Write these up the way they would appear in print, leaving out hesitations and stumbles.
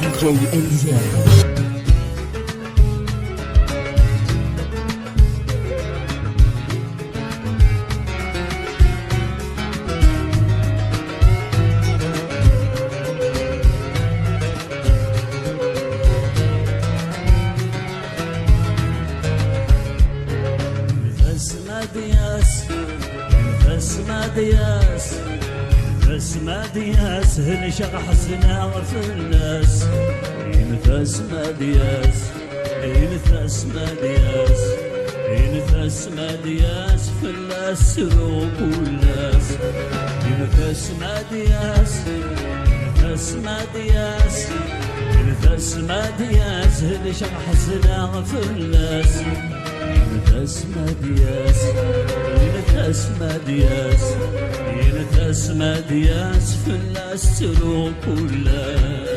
DJ Elisa. مادياس هل شرح سنا في الناس ينفس مادياس ينفس مادياس ينفس مادياس في الناس وكل الناس ينفس مادياس ينفس مادياس ينفس مادياس هل شرح سنا في الناس ينفس مادياس ينفس مادياس ينفس مادياس في الناس كلها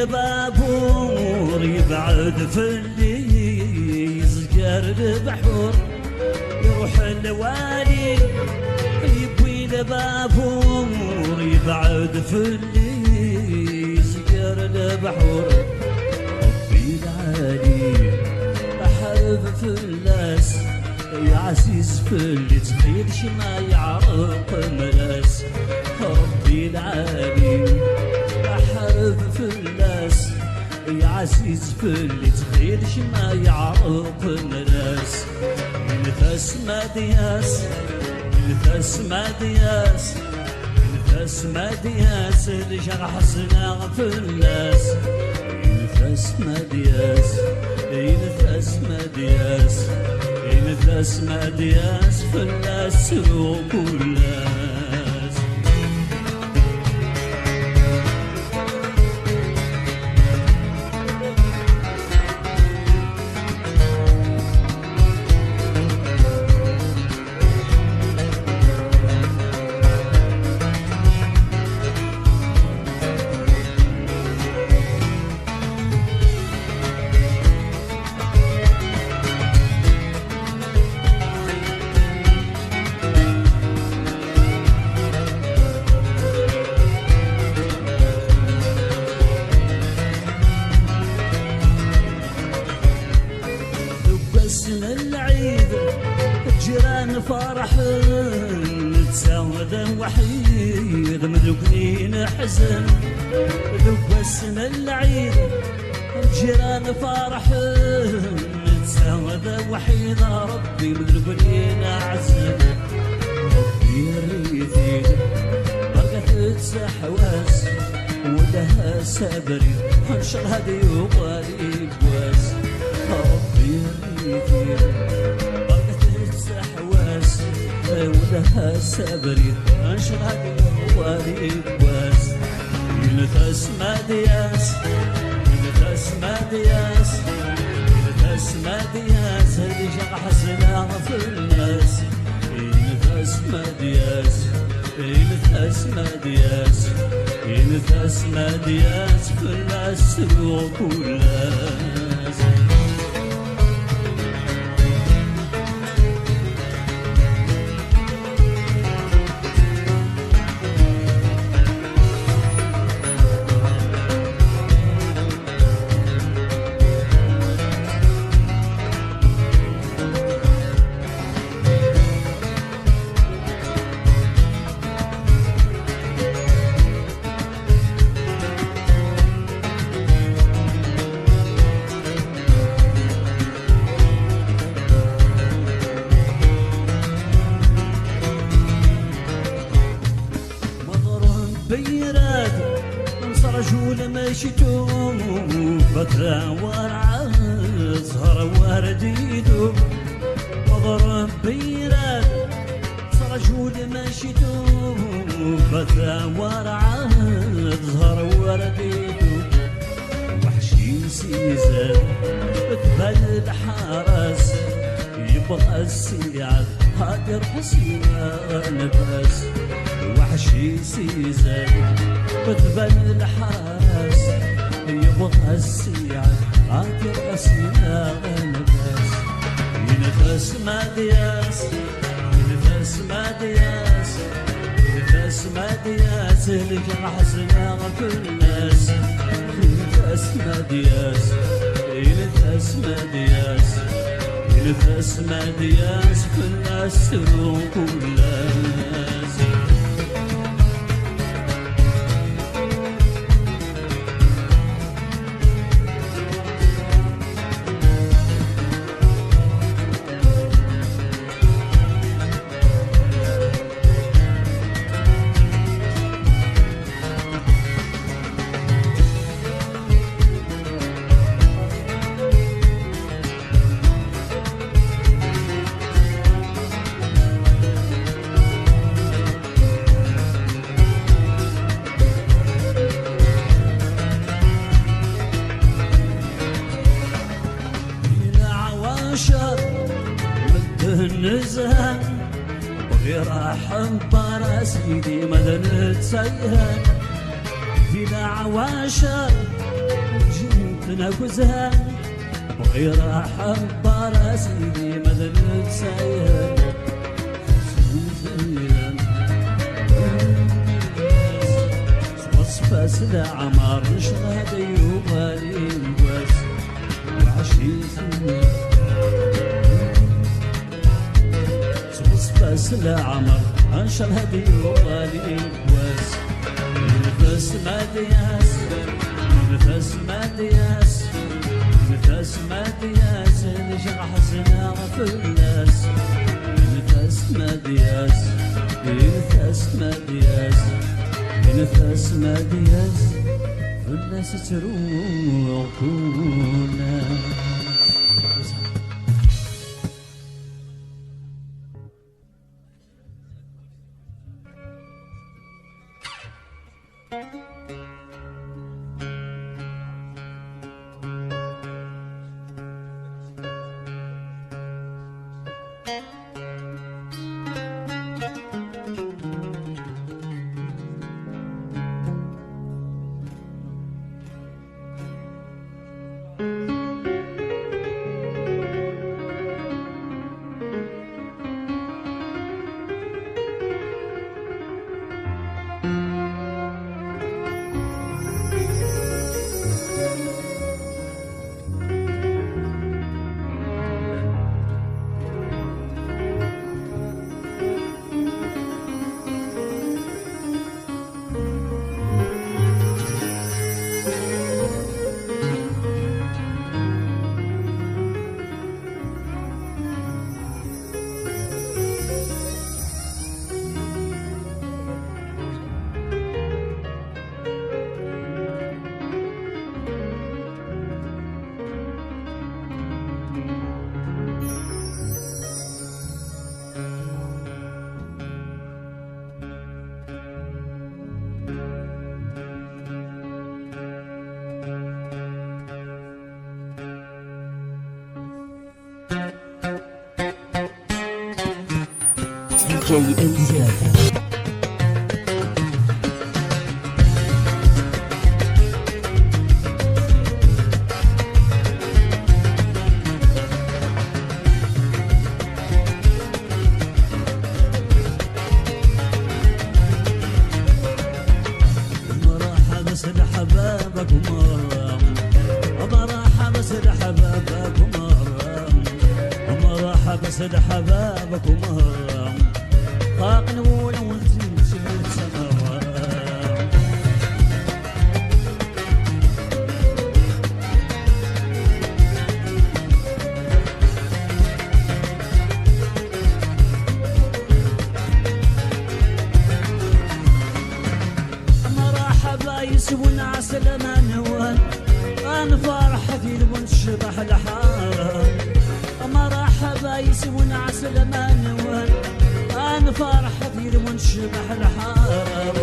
بابور يبعد في اللي يزجر البحور يروح الوالي يبوي بابور يبعد في اللي يزجر البحور ربي العالي أحرب في الناس يا عزيز في اللي تخيلش ما يعرق ملاس ربي العالي أحرب في الناس يا عزيز في اللي تخيلش ما يعرق ملاس ينفس مادياس ينفس مادياس ينفس مادياس اللي جرح سنا في الناس ينفس مادياس ينفس مادياس ينفس مادياس في الناس وكل الناس جيران فرح نتساوى وحيد مذوقنين حزن ذوق العيد جيران فرح نتساوى وحيد ربي مذوقنين عزن ربي الريثي بقت تسحواس ولها سابري انشر هدي وغالي بواس ربي الريثي ولها سابري انشر هدي وغالي بواس ينفس مادياس ينفس مادياس ينفس مادياس هدي جرح سنا في الناس ينفس مادياس ينفس مادياس ينفس مادياس في الناس وكل الناس بيراد نصر رجول ماشي توم فترة ورعة زهر ديدو وضرب بيراد صرجود ماشي دوب بثا ورعاه ظهر ورديدو وحشي سيزاد بتبل الحرس يبغى السيعد قادر حسينا نفس وحشي سيزاد بتبل الحرس يبغى السيعد قادر حسينا نفس ينفس ما دياس ينفس ما دياس ينفس ما دياس لك حسنا في الناس ينفس ما دياس ينفس ما دياس ينفس ما دياس في الناس وكل الناس النزهة بغير أحب راسيدي مدن تسيهن في العواشة جنت نكزها بغير أحب راسيدي مدن تسيهن وصفة العمر نشرد يوغالي الوس وعشيتني بس العمر انشر هدي وغالي الكواس نفس ما دياس نفس ما دياس نفس ما دياس نجرح حسنا في الناس نفس ما دياس نفس ما دياس نفس ما دياس في الناس تروح كلنا جيد بزيادة. حبابك ومرة ومرحب بسد حبابك ومرة ومرحب بسد حبابك ومرة طاق نقول ونزيد شمل سمرة يسوون عسلمان هوان أنا فرحتي لون شبح الحار يسوون عسل ما نوال أنا فرحة في ونشبح الحرام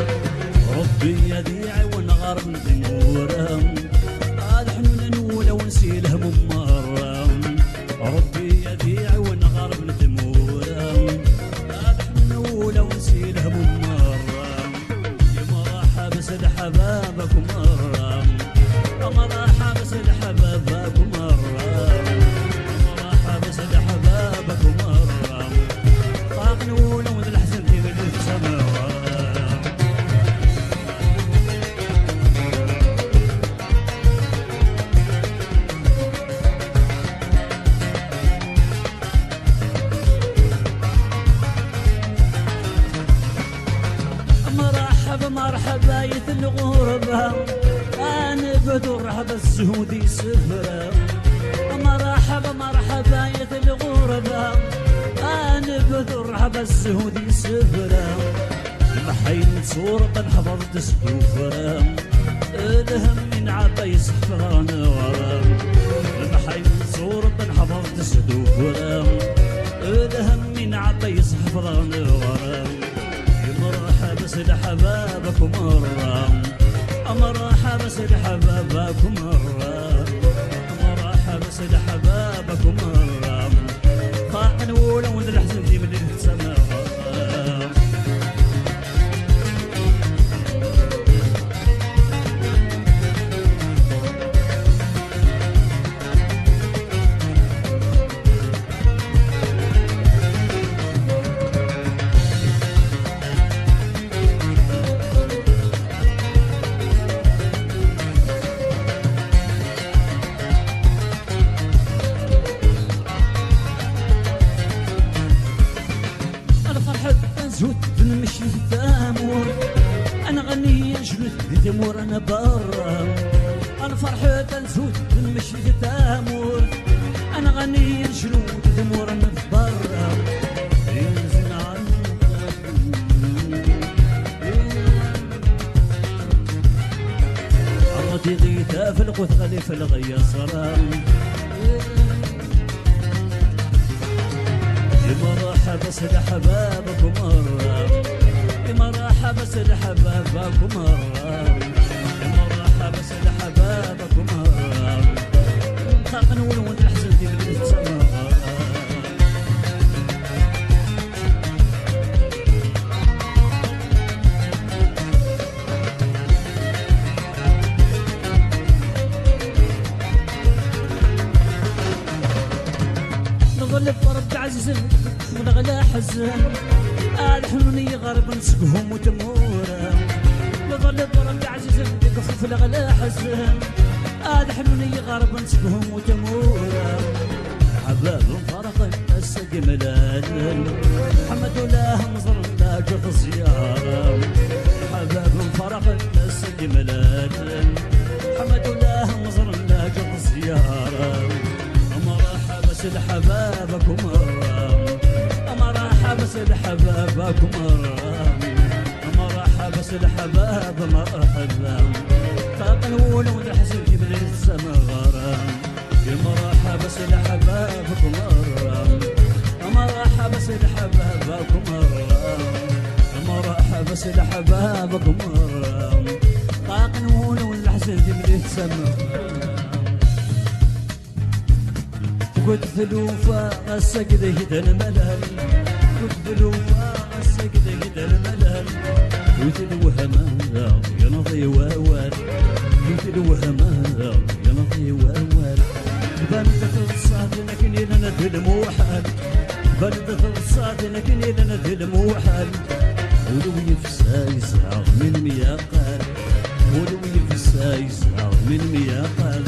ربي يذيع ونغرب ندمورم هذا حنون نولى ونسيل هموم مرام ربي يذيع ونغرب ندمورم هذا حنون نولى ونسيل هموم مرام يا مرحبا بسد حبابك مرام مرحبا بسد حبابك مرام مرحبا بسد حبابك مرام طاق نولى وذ الحزن في مجد السماوات مرحبا يت الغربة أنا بدور رحبة الزهودي سفرة مرحبا مرحبا يت الغربة أنا بدور رحبة الزهودي سفرة المحين صورة حفظت سفرة الهم من عبا يسفر أنا ورا المحين صورة حفظت سفرة الهم من عبا يسفر أنا ورا مرحبا سيد حبابك مرام مرحبا سيد حبابك مرام مرحبا سيد حبابك مرام خاقن ولا ولد الحزن دي من السماء زود بنمشي في التامور انا غني جلوس بدمور انا برا انا فرحت نزود بنمشي في التامور انا غني جلوس بدمور انا برا ينزل عنك عرضي غيتا في القوت غلي في الغيا صرام مرحبا سيد حبابك مرام مرحبا سيد حبابك مرام مرحبا سيد حبابك مرام خاقن ولون الحزن في بلد السماء نظل برب عزيز ونغلى حزن الحنوني غرب نسقهم وتمورا نظل برب عزيز يقف الغلا حزن الحنوني غرب نسقهم وتمورا حباب فرق السق ملال حمد الله مصر لا جرت زيارة حباب فرق السق ملال حمد الله مصر لا جرت زيارة مرحبا سيد حبابك مرام مرحبا سيد حبابك مرام مرحبا سيد حباب مرحبا طاقن ولود الحسن في بلد السما غرام يا مرحبا سيد حبابك مرام مرحبا سيد حبابك مرام مرحبا سيد حبابك مرام طاقن ولود الحسن في بلد السما قد ثلوفا السقد هدى الملل قد ثلوفا السقد هدى الملل وتلوهما يا نضي ووال وتلوهما يا نضي ووال بلدة الصاد لكن لنا ذل موحل بلدة الصاد لكن لنا ذل موحل ولو يفسى يزعر من مياقال ولو يفسى يزعر من مياقال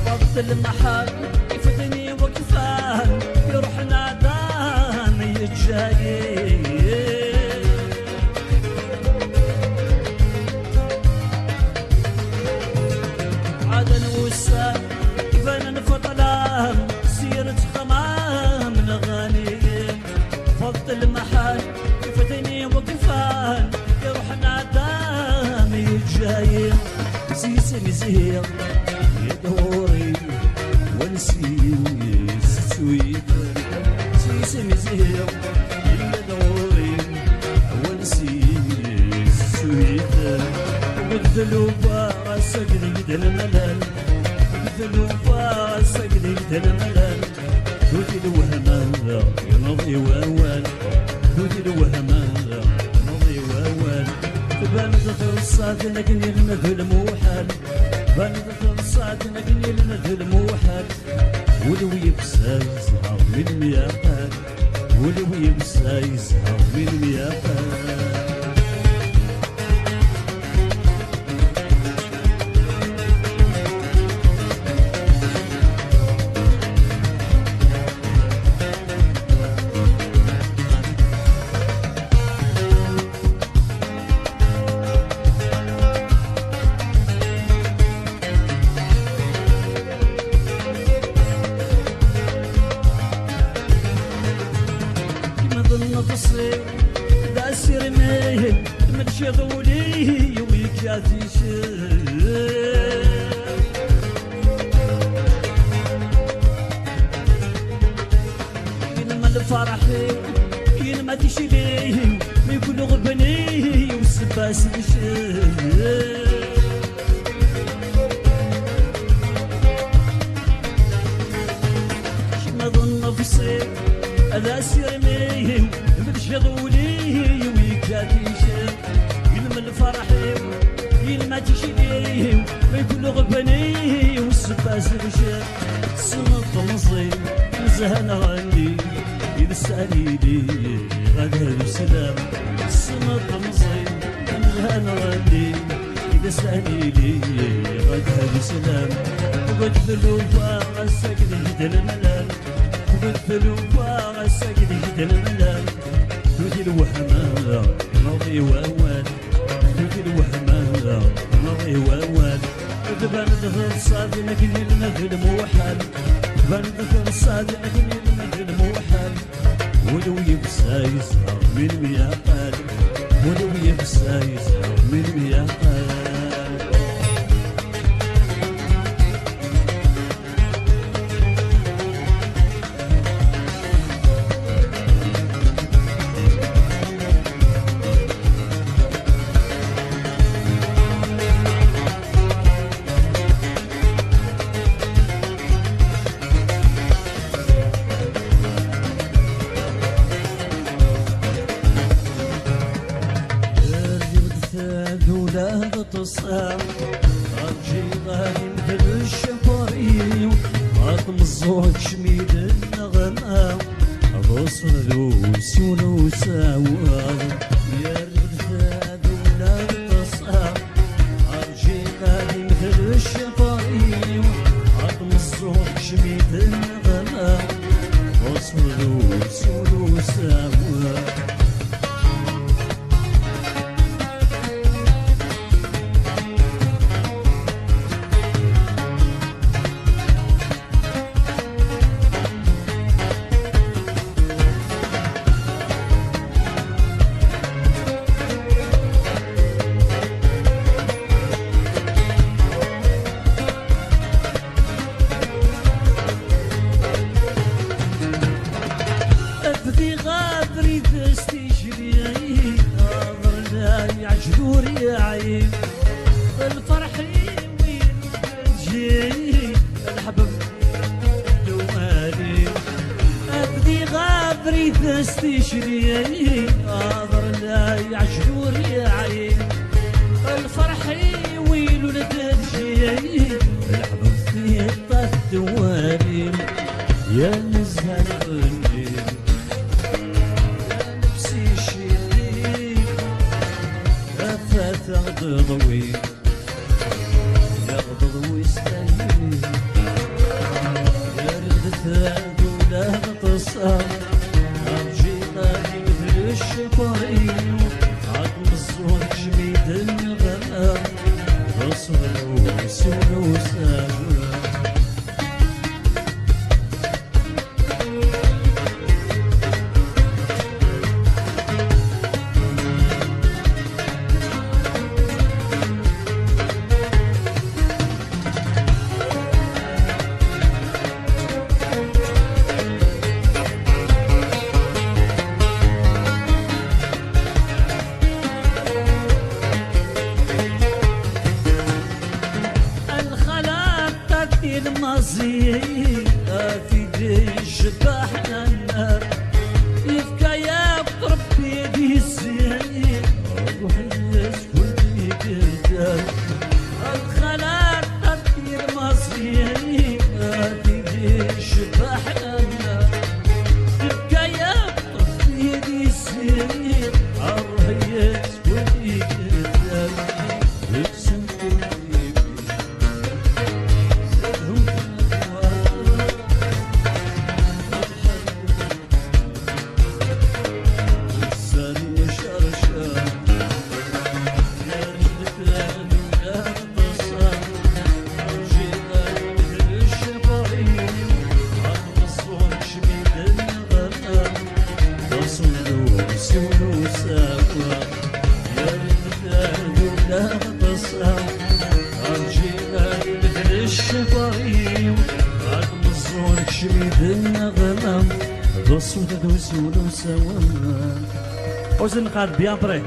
وقت المحل يفتني وقفان يروح نادان يتجاي عدن وسام يبان فضلان سيرة خمام الغنيم فضل المحل يفتني وقفان يروح نادان يتجاي سيسي مزير يدوري ونسيس سويتا سيسي مزير يدوري ونسيس سويتا والذنوبة سقدي الملل والذنوبة سقدي الملل دوتي الوهمان يمضي وأول دوتي الوهمان يمضي وأول تبان دخل الصاد لكن يلمذ الموحل بان دخل الصاد لكن يلمذ الموحل ولو يبسى يزهر من مياقات ولو يبسى يزهر من مياقات الصيف داسير ميه تمشي ضولي ويجاتي يلما الفرحي يلما تشليه ما يكون غبني والسباس ما ظن في الصيف هذا سير ميه شغولي ويكاتيشم يلم الفرحي يلما تشديه ويكون غبني والسباس بشم سنط مصي مزهن غني يلساني لي غدا بسلام سنط مصي مزهن غني يلساني لي غدا بسلام وقد ذلوبا غسك لجد الملال وقد ذلوبا غسك لجد الملال توتي الوهمان ماضي وأول توتي الوهمان ماضي وأول تبان دخل صادي لكن المثل موحل تبان دخل صادي لكن المثل موحل ولو يبسى يسهر من مياقال ولو يبسى يسهر من مياقال ولاد تصام غنجي غادي مثل الشفاري غاطم الزوج شميد النغمة بصر لوس ولوساوى يا رفاد ولاد تصام غنجي غادي مثل الشفاري غاطم الزوج شميد النغمة بصر لوس ولوساوى في غادري تستشري ناظر لا يعجدوري عين الفرح وين تجي الحبب دوالي في غادري تستشري ناظر لا يعجدوري عين الفرح وين تجي الحبب في طاف دوالي يا نزهة الغني ضوي يغضض ويستهي يرد ثاد ولا تصار أرجي طالي مثل الشفري عظم الصور جميد الغمام بصر وسول وسامر الماضي في جيش بحنا النار يبكى يا بربي يدي الزين روحي يسكن في قدام الخلاق في الماضي في جيش بحنا النار يبكى يا بربي يدي الزين روحي يسكن في قدام يقسم وزن قال بيان بري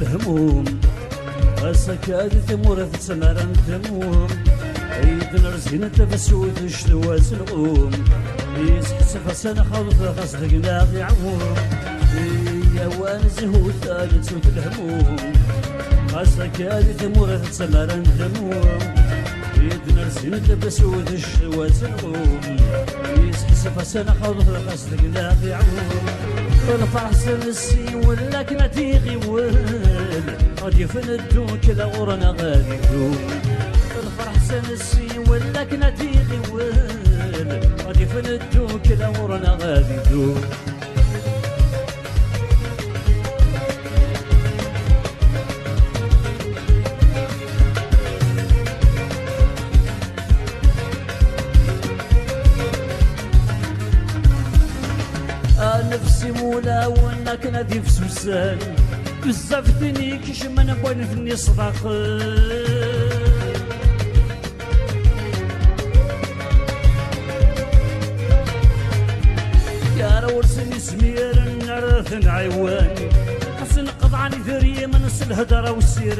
الهموم السكاد ثمور في سمران ثموم عيد نرزين تفسود الشتواس الغوم يسحسف سنة خلط خصدق لاغي عموم يا وانزه ثالث في الهموم السكاد ثمور في سمران ثموم عيد نرزين تفسود الشتواس الغوم يسحسف سنة خلط خصدق لاغي عموم الفرح سنسي ولا كنتي غيول غادي يفندو كذا غورنا غادي يدوم الفرح سنسي ولا كنتي غيول غادي يفندو كذا غورنا غادي يدوم نفسي مولا وانك نادي في سوسان بزاف دنيك شمنا بوين فني صداق يا رورسني سمير نرث نعيوان حسن قضعني ذريه من الهدره والسير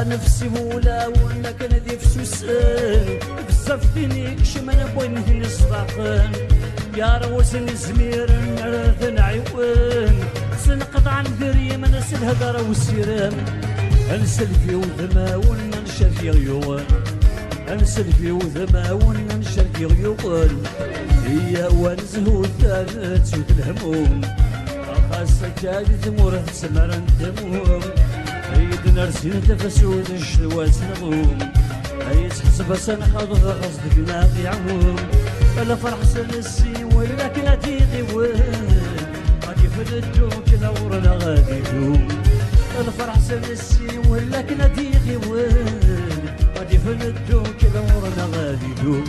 نفسي مولا وانك نادي في سوسان بزاف دينيك شمنا بوين هني صداقان يا روسني زمير نرث نعيوان سنقض عن ذري من الهدره والسيران انسلفي وذماون نشرفي غيوان انسلفي وذماون نشرفي غيوان هي وانزهو الثالث سود الهموم خاصك هادي ثمور سمران ثموم عيد نرسين تفسود الشواس نغوم عيد حسب سنة خاضر قصدك ناقي عموم ولا فرح سنسي ولا كناتي غيوان غادي يفردو كلا ورنا غادي يدوم الفرح سنسي ولا كناتي غيوان غادي يفردو كلا ورنا غادي يدوم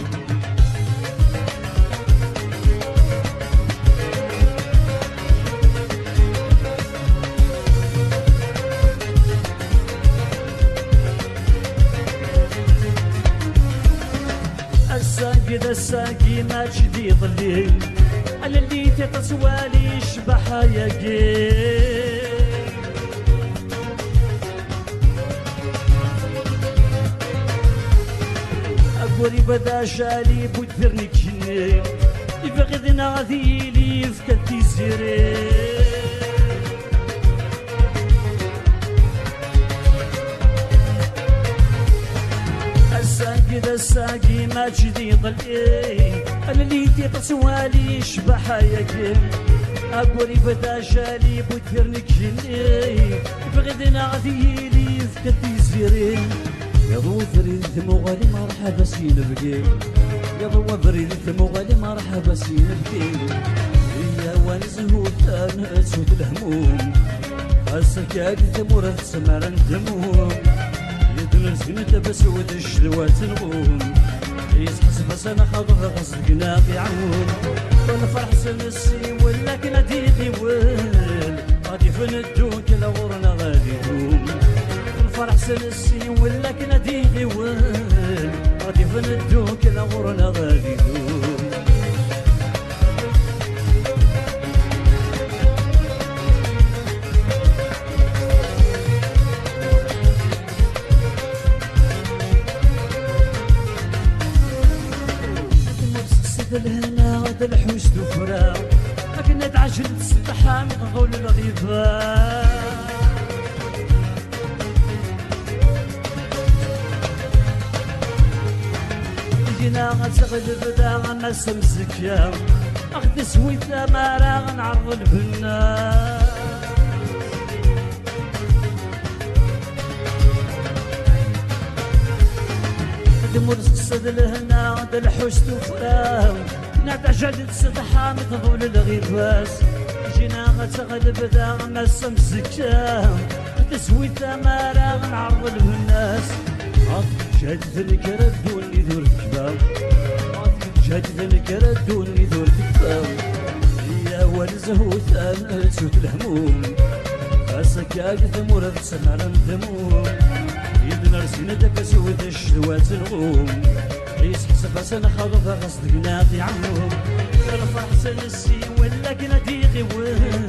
كذا الساقي ما جدي ظلي على اللي تتصوالي يشبح ياقي أقولي بدا شالي بودرني كجني يفقدنا غذيلي فكتي زيري كذا الساقي ما جدي ظلي اللي تتصوالي يشبح ياكل أقولي بدا جالي بودرنك جني بغدنا غذيلي فكتي زيرين يضو فريد ثموغالي مرحبا سين بقي يضو فريد ثموغالي مرحبا سين بقي يا وانزهو ثان سوت الهموم السكاك ثمورة سمرا دموم نرسكن تبسود الشلوات نغوم يسحس بس انا خاطر غصدقنا بيعون ونفرح سنسي ولا كنا ديقي وين غادي فندوك لغورنا غادي دوم نفرح سنسي ولا كنا ديقي وين غادي فندوك لغورنا غادي دوم الهنا هذا الحوش دفرا لكن تعجل تسطحها من غول الغيبة جينا غتغلب دا ما سمسك يا اخذ سويتا ما راه نعرض البنا مرس الصد لهنا هذا الحوش تفرام نعطى جدد سطحة متغول الغيباس جينا غتغلب ذا ما سمسكام تسويتا ما راه نعرض الناس جدد الكردوني ذور الكباب جدد الكردوني ذور الكباب يا والزهو ثان سوت الهموم فاسكاك ثمورة سمرا ثموم يدنا رسينا دبس ود الشلوات الغوم يسحسب اسنا خاضر غصدقنا ضيعهم الفرح سنسي ولا كنا ديغي وين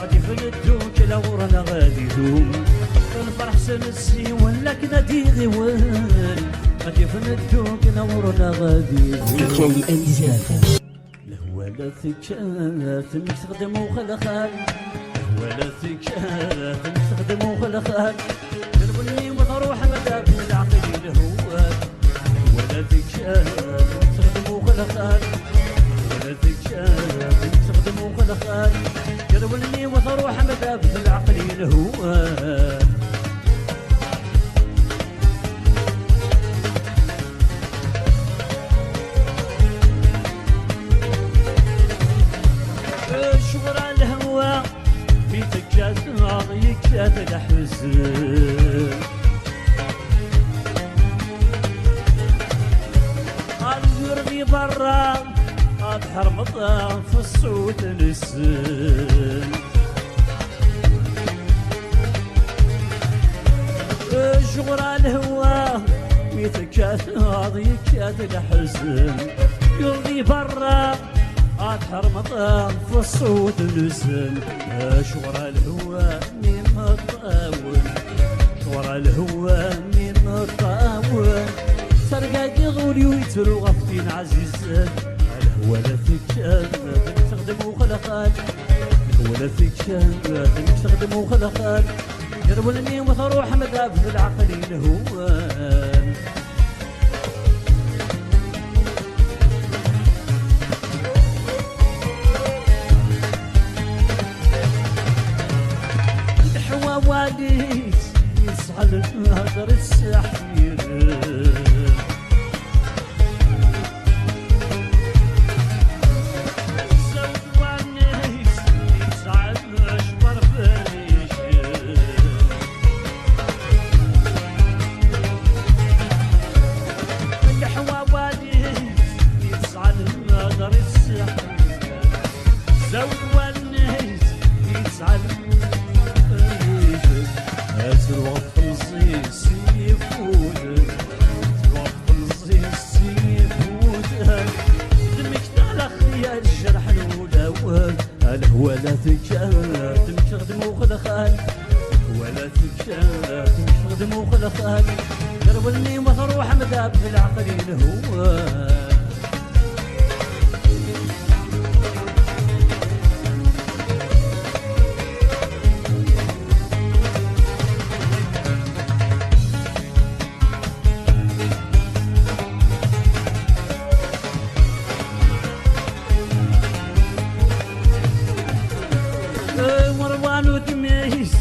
غادي فندوك لغورنا غادي دوم الفرح سنسي ولا كنا ديغي وين غادي فندوك لغورنا غادي دوم ولا ثكات نستخدمو خلخال ولا ثكات نستخدمو خلخال قلبني وضروح مدى بالعقل الهوات ولا ذكاء تستخدموا خلقات ولا ذكاء تستخدموا خلقات قلبني وضروح مدى بالعقل الهوات شغل الهوى في تكات عضيك الحزن يرضي برا اضحر مطام في الصوت نسن شغل الهوى ميتكات عضيك الحزن يرضي برا اضحر مطام في الصوت نسن شغل الهوى مين مطاول شغل الهوى مين مطاول سرقاك يغولي ويترو غفتين عزيزان الهوى لا فيك تخدمو خلقات الهوى لا فيك تخدمو خلقات يرولني وثروح مذاب في العقل الهوان الحوا واليت يسعى هدر السحير تخدم وخلقك دربني وتروح مذاب في العقل الهوى مروان ودميس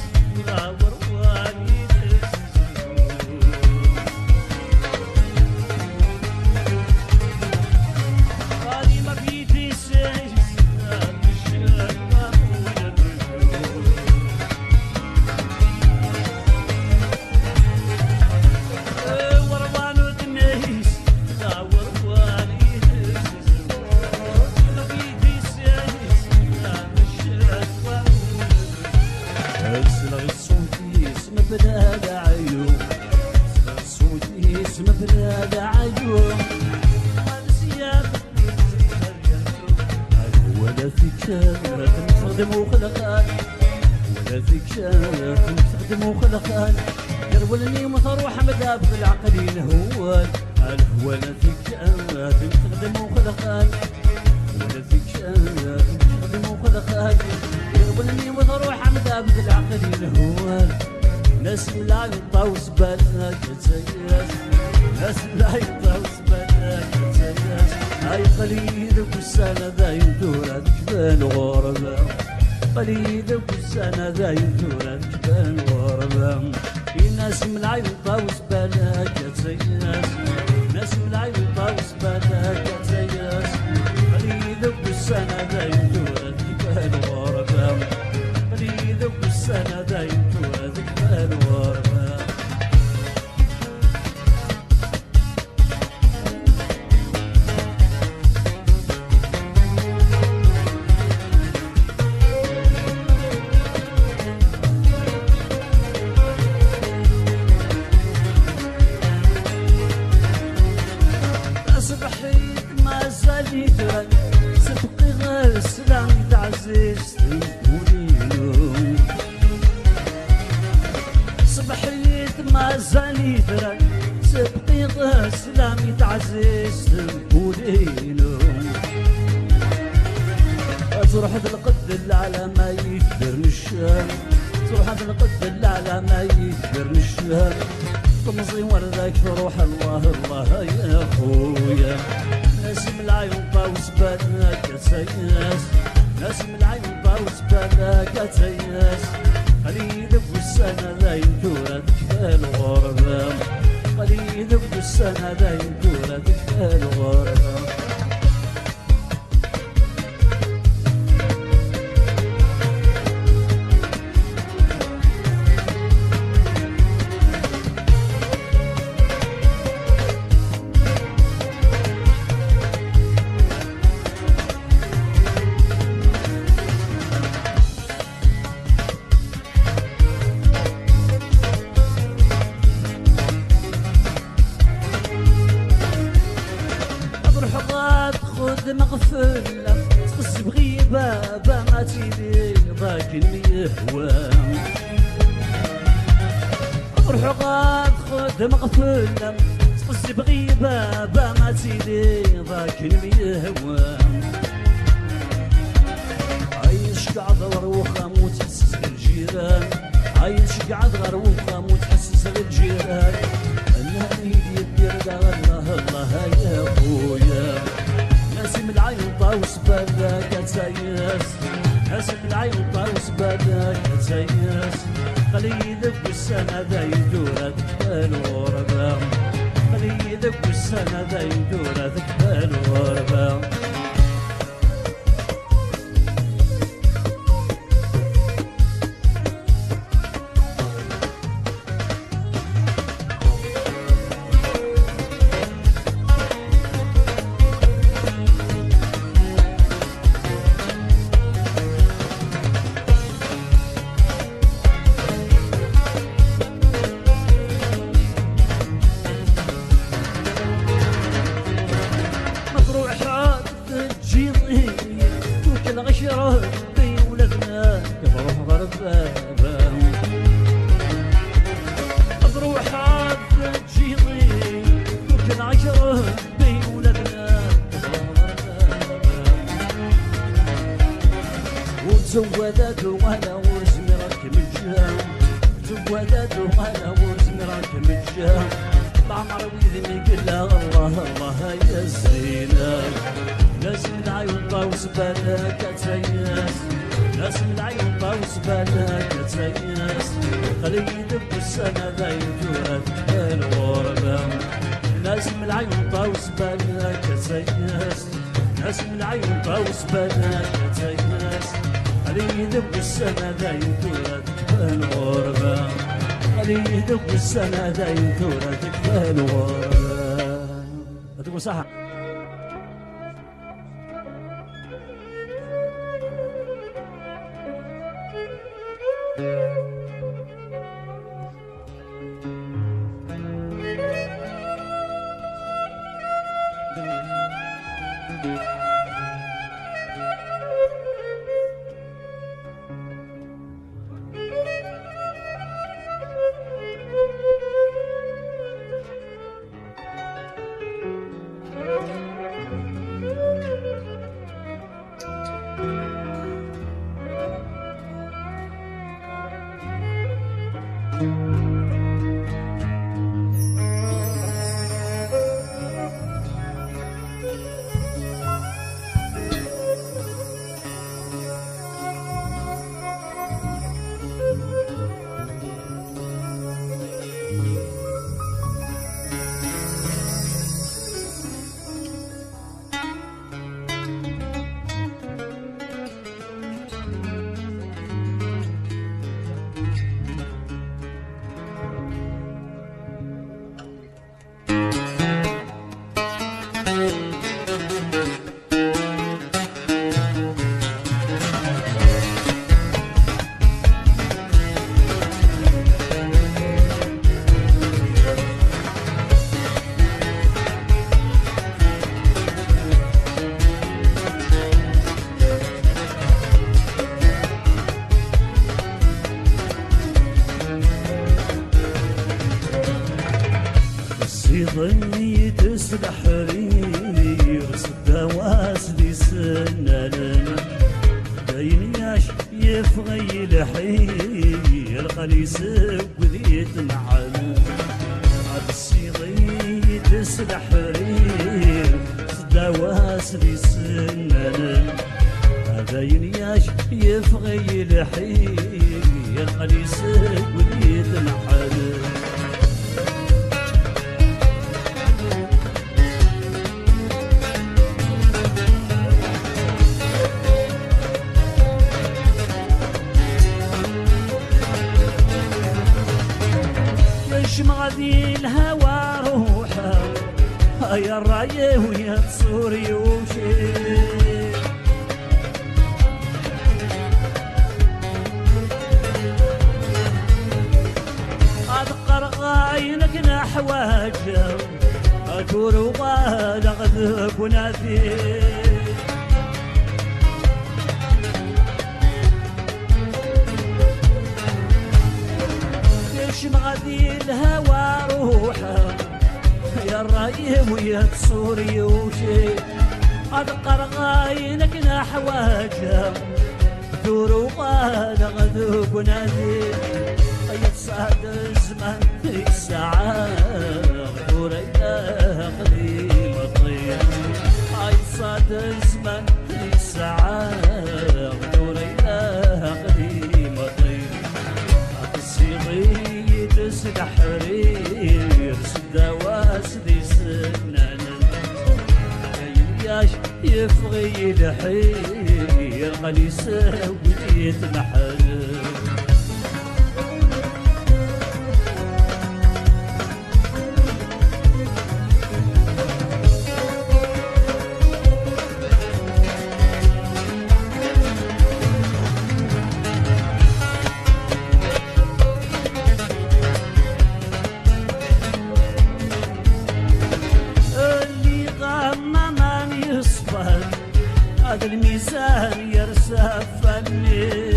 تخدم وخلقان ولا فيك شاف تخدم وخلقان يرولني وتروح مذاب في العقل الهوان ولا فيك شاف تخدم وخلقان ولا فيك شاف تخدم وخلقان يرولني وتروح مذاب في العقل الهوان ناس لا يطاوس بالك تسياس ناس لا يطاوس بالك تسياس هاي قليلك والسنة ذا يدور جبال غربة قليلك والسنة ذا يدور جبال غربة ناس من العين طاوس بالك تسياس ناس من العين طاوس بالك تسياس قليلك والسنة ذا يدور جبال غربة قليلك والسنة ذا يدور جبال غربة صبحيت ما زال يدرك صدقي غير السلام تعزيز تقوليلو صبحيت ما زال يدرك صدقي غير السلام تعزيز تقوليلو تروح بالقد العلى ما يقدر الشام تروح بالقد العلى ما يقدر الشام طمزي وردك روح الله الله يا خويا ناس من العيون طاوس بالك تسياس ناس من العيون طاوس بالك تسياس قليل والسنة ذا يدور تكفى الغربة قليل والسنة ذا يدور تكفى الغربة خذ مغفلة تخص بغيبة ما تيلي ضاك الميهوى روح غاد خذ مغفلة تخص بغيبة ما تيلي ضاك الميهوى عايش قاعد غروخة متحسس بالجيران عايش قاعد غروخة متحسس بالجيران انا ايدي الدير الله الله يا خويا ناسم العين طاوس بالك تسياس ناسم العين طاوس بالك تسياس قليلك والسنة ذا يدور تكفى الغربة قليلك والسنة ذا يدور تكفى الغربة زودت ولا ورسمي راكب الجام زودت ولا ورسمي راكب الجام العمر ويذني قلا الله الله يا الزينة لازم العيون طاوس بالك تسيس لازم العيون طاوس بالك تسيس خلي يدب السنة ذا يجورت الغربة لازم العيون طاوس بالك تسيس لازم العيون طاوس بالك تسيس خلي يدب السنة ذا يجورت الغربة خلي يدب السنة ذا يجورت الغربة تقول صح ظني تسلح رير سدواس دي سنن داينياش يفغي الحير قلي سوذيت معن السيضي تسلح رير سدواس دي سنن داينياش يفغي الحير قلي سوذيت معن مغادي الهوى روحه يا الرايه ويا تصوري وشي أذكر عينك نحواجه أدور وغالغ ونادي مغادي الهوى روحه يا الرايه ويا تصوري وشي أذكر عينك نحواجه دور وغالغ ونادي يتصاد الزمان في الساعة غدور إله قديم الطير يتصاد الزمان في الساعة غدور إله قديم الطير الصيغي تسلح حرير سدواس دي سنان ياش يفغي الحير قلي سوي يتنحل هذا الميزان يرسى فني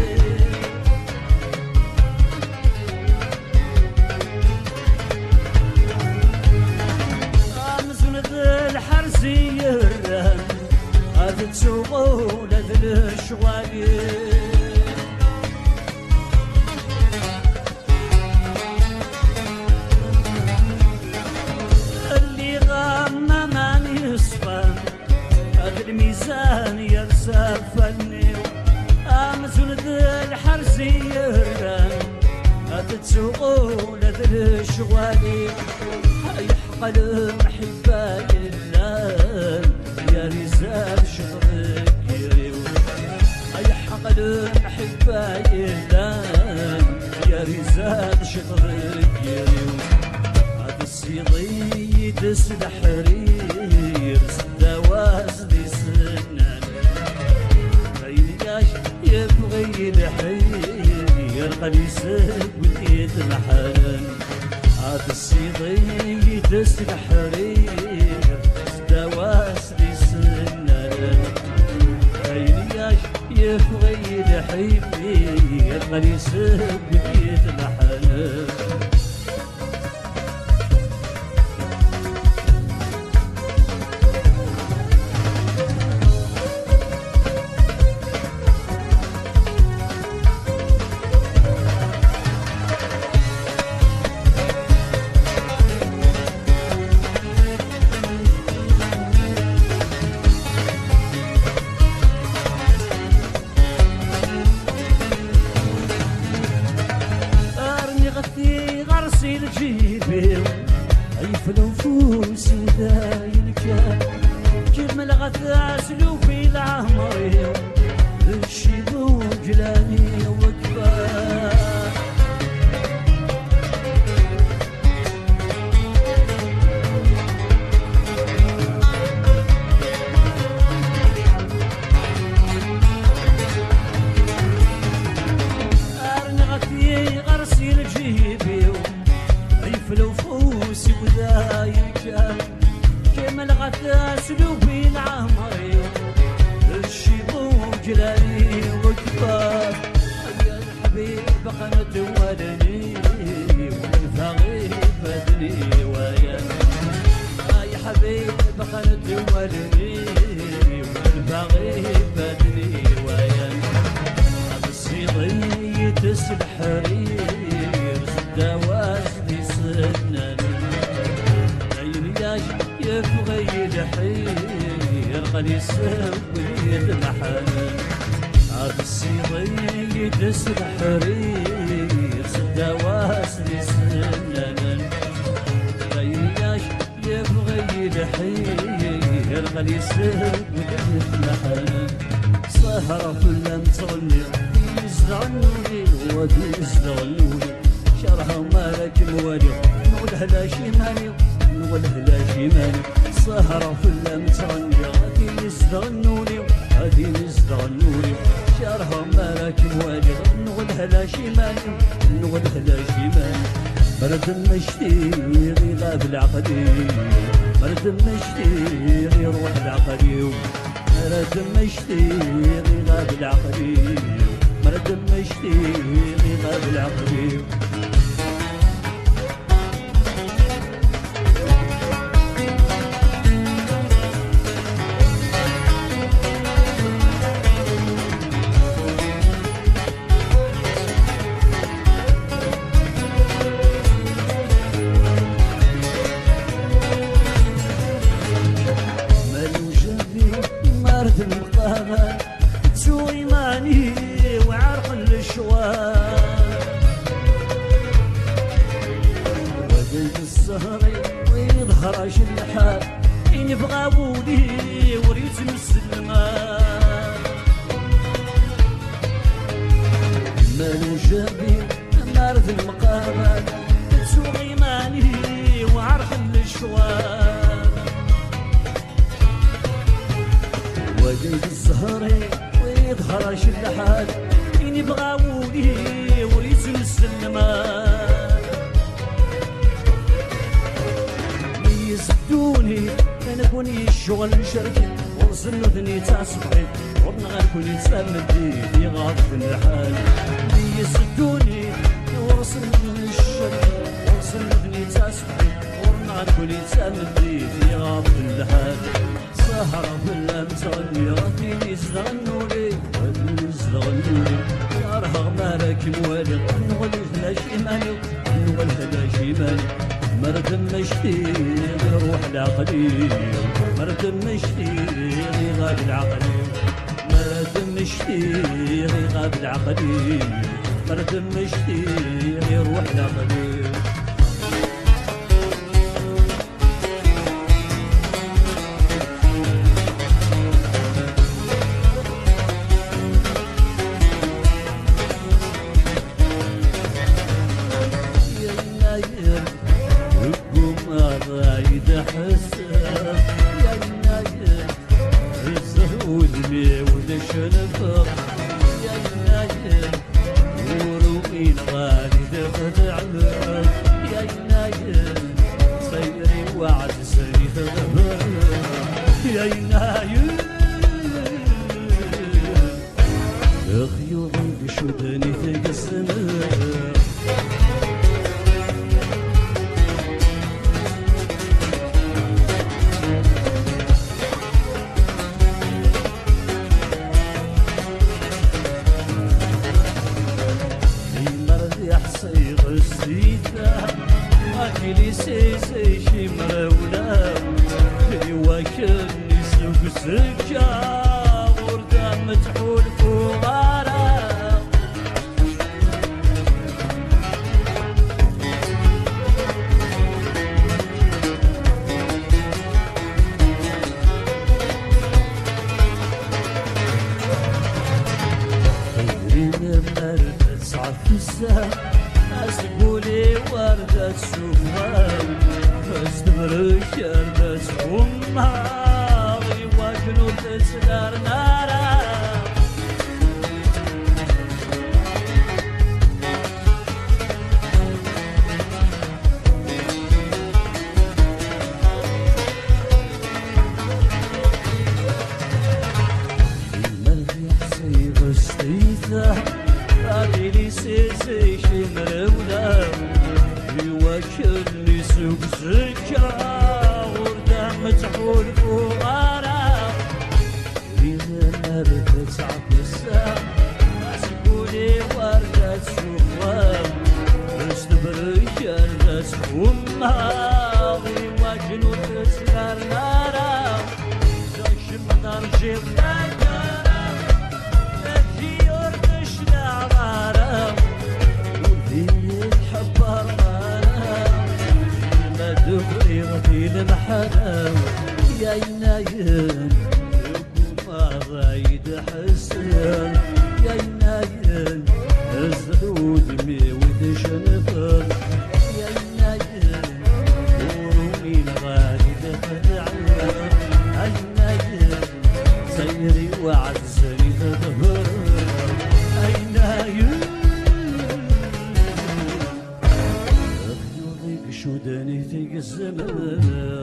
أمزون ذا الحرسي يران هذا تسوقو لذل الشغالي فني امزون ذا الحرسيه تتسوقوا لذل الشغالي يحق المحبة لله يا رزال شطرك يريو يحق المحبة لله يا رزال شطرك يريو هذا السيضي يدس الحرير سدواز دي سنان مياش يبغي الحير يرقى يسب وليد الحنان هذا السيضي يدس الحرير دواس لي سنان عينياش يبغي الحيبي يرقى يسب وليد الحنان غرسي لجيبي عيف النفوس وداين كان كيف ما لغت سلوفي العمري الشيب وجلاني وكفاه غرسي لجيبي فلوفوسي وذايك كيما لغت سلوبي العمري الشيب وجلالي وكبار يا الحبيب قنت ولني والفغيب بدني ويا يا حبيب قنت ولني والفغيب بدني ويا هذا الصيغي يدس الحرير دواس يبغي الحير قد يسب وليد الحنان هذا السيضي يدس الحرير سدواس لي سنان عينياش يبغي الحير قد يسب وليد الحنان سهرة في المتغني يزغنوني ودي يزغنوني شرها مالك موالي نقولها لا شمالي والهلا شمالي سهرة في المتغني غادي يستغنوني غادي يستغنوني شارها مالك موالي نقولها لا شمالي نقولها لا شمالي مرد مشتي غاب العقدي مرد مشتي روح العقدي مرد مشتي غاب العقدي مرد مشتي غاب العقدي المقامة تسوي ماني وعرق الشوار وقلت السهري ويظهر الحال إن يبغى بولي وريت مسلمان مالو جابي مارد المقامة تسوي ماني وعرق الشوار وجيت الزهري ويظهر الحال إن يبغى ولي وريت السلمان يزدوني أنا كوني الشغل شركي ورسل ذني تاع صبحي ورنا غير كوني تسمدي في غاضب الحال يزدوني ورسل الشركي ورسل ذني تاع صبحي ورنا غير كوني تسمدي في غاضب الحال سهرة في الأمثال غادي يزغنولي غادي يزغنولي شارها مالك موالي نولي لا شمالي نولي لا شمالي مرد مشتي روح العقلي مرد مشتي غاب العقلي مرد برد مشتي غاب العقلي برد مشتي يروح لعقلي رايد حسن يا النايم الزهود ودشنفر يا النايم وروين غالي خدعك يا النايم صيري وعد سريف يا النايم خيوطي بشدني تقسمك صيغ السيدة أكلي سيسي شمرولا وكلني سوق سكا وردة متحول فوغارا خيرين مرد صعف السهل أسقولي وردة سفوان أستمرك أربس أمهاغي وجنوب تسدار نارا المريح سيغ استيثا أكلي سيسي شمرولا يوكلني سوق سكا وردة متحول فوغارا إذا مرت عبسا أسقولي وردة سفوان استبرك الرس أمهاغي وجنود تسكر نارا زاشم نار جبناك في المحرم يا ينايم ما رايد حسن يا ينايم الزهود ميود شنفر يا ينايم ورومين غالي خدعنا يا ينايم سيري وعزني ظهر يا ينايم شودني في الزمان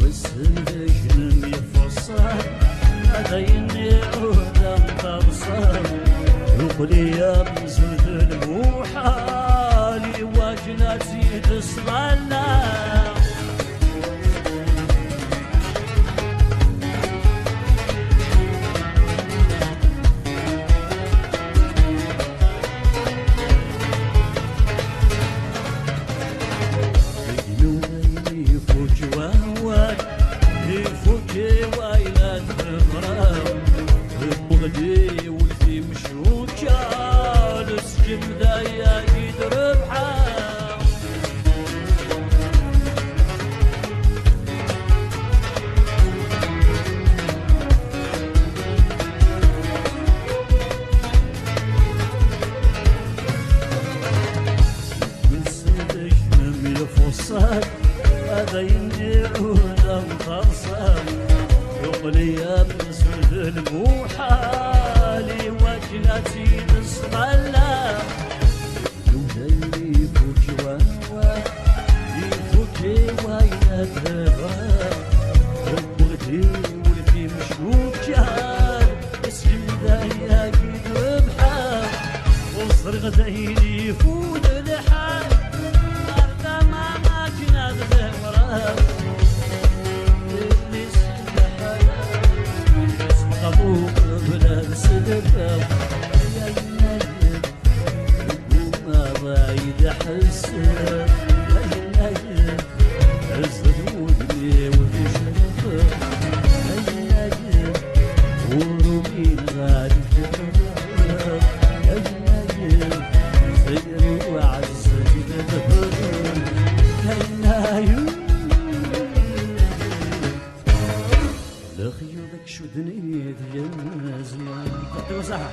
والسندجن يفصل أديني عودة مطرصل وقلي يا بزود الموحالي وجناتي تصغلنا بغدي ولدي مشوكة لسجن ذايا يدرب حام من سيدك من يفصل هذا ينعونا مخرصم يقلي يا مسود الموحالي وجناتي نصغلا يوديني يفوك واوا يفوك واينات هوا بغدي ولدي مشوكة اسم ذايا يدرب حام وصر غدايني يفوت الحال أرضى ما جناد غمرة قبوك بلا سدبة شدني يا زمان. يعطيكم صحة.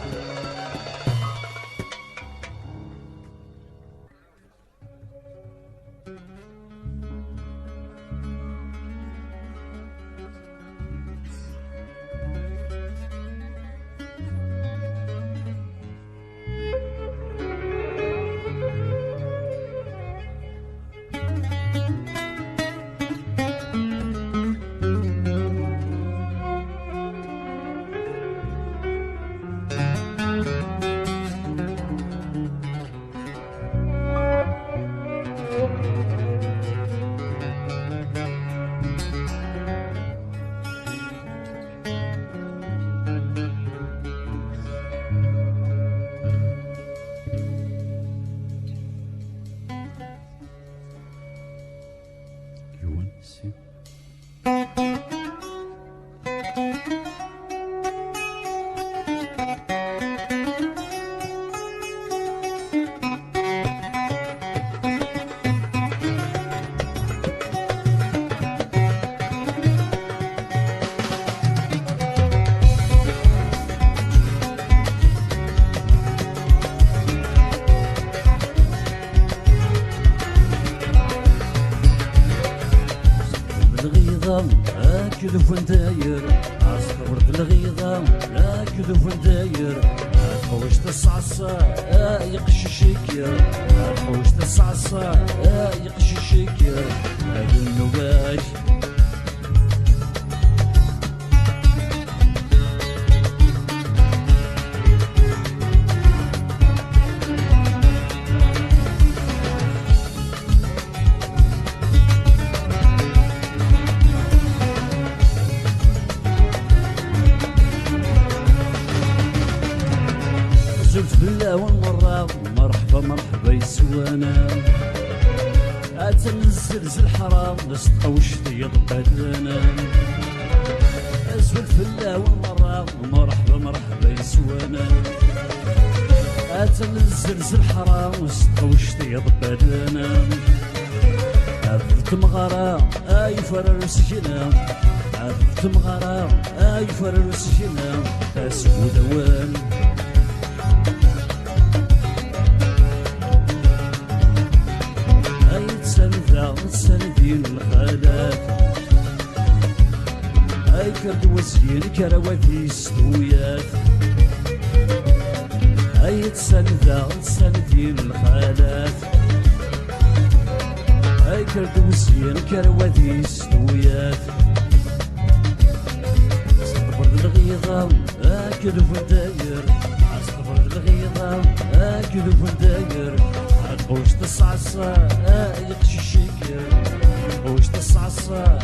كذب ونداير عصفر بالغيظة لا كذب ونداير خوش تصعصة يقش الشكر خوش تصعصة يقش الشكر هذا النواش بالله والمرة مرحبا مرحبا يسوانا اتنزل الحرام نستقوش في ضبادنا ازول في الله والمرة مرحبا مرحبا يسوانا اتنزل الحرام نستقوش في ضبادنا عرفت مغارة اي فرر سجنا عرفت مغارة اي فرر سجنا اسبو دوان سندين الخالات اي كرد وسير كرواتي ستويات اي سندين الخالات اي كرد وسير كرواتي ستويات صبر الغيظة اكل فنداير صبر الغيظة اكل فنداير خوش تصعصة يقش الشكر خوش تصعصة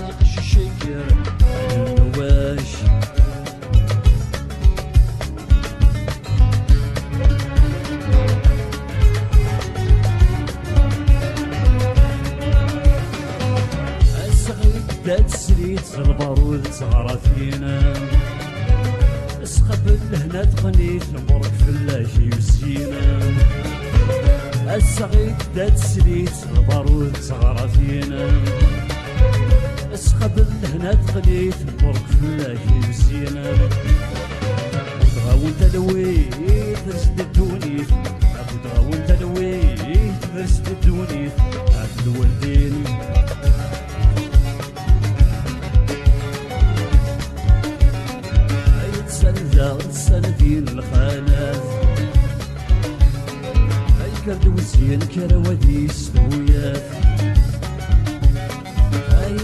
يقش الشكر النواش الصغير داد سريت البارود صغرى فينا اسخب لهنا تغنيت المبرك فلاشي وسينا الصغير داد سريت البارود صغرى فينا اسخب لهنا تغنيت المبرك فلاشي وسينا وتغاون تلويت رسد الدونيت وتغاون تلويت رسد الدونيت عبد الوالدين سندين الخانات كرد وزين كروادي ستويات اي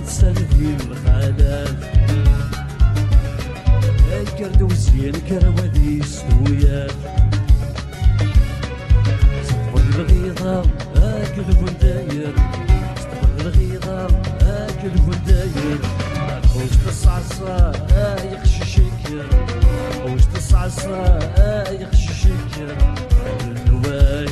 تسندين الخانات اي كرد وزين كروادي ستويات صبر الغيظة اكل فنداير صبر الغيظة اكل فنداير خوش تصعصة يقش الشكر خوش تصعصة يقش الشكر النواش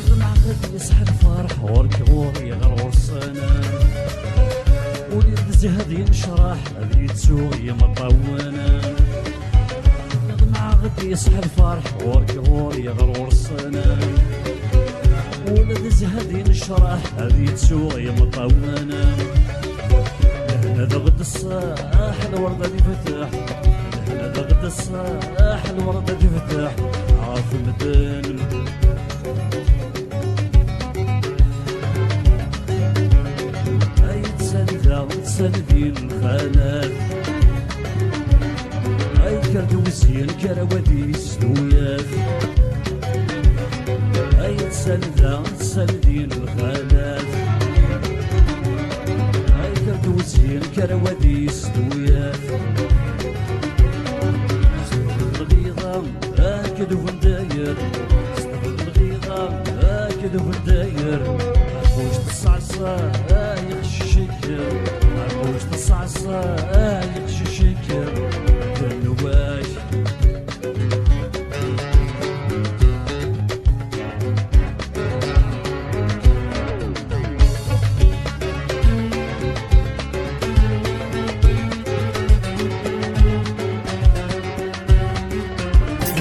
نغمع غد يسحر فرح ورك غوري غير ورصانا وليد الزهد ينشرح هذي تسوي مطونة مع غدي يصحى الفرح ورقور يغرور السنة ولد الزهد ينشرح هذي تسوي مطونة لهنا ذا غد الصاح الوردة دي فتح لهنا ذا غد الصاح الوردة دي فتح عارف المدن سندين الخانات اي كرد وزين كروادي سدويات اي سندين الخانات اي كرد وزين كروادي سدويات صدق الغيظة اكد وفنداير صدق الغيظة اكد وفنداير عفوش تصعصا يخش الشكر عفوش تصعصا يخش الشكر كنواش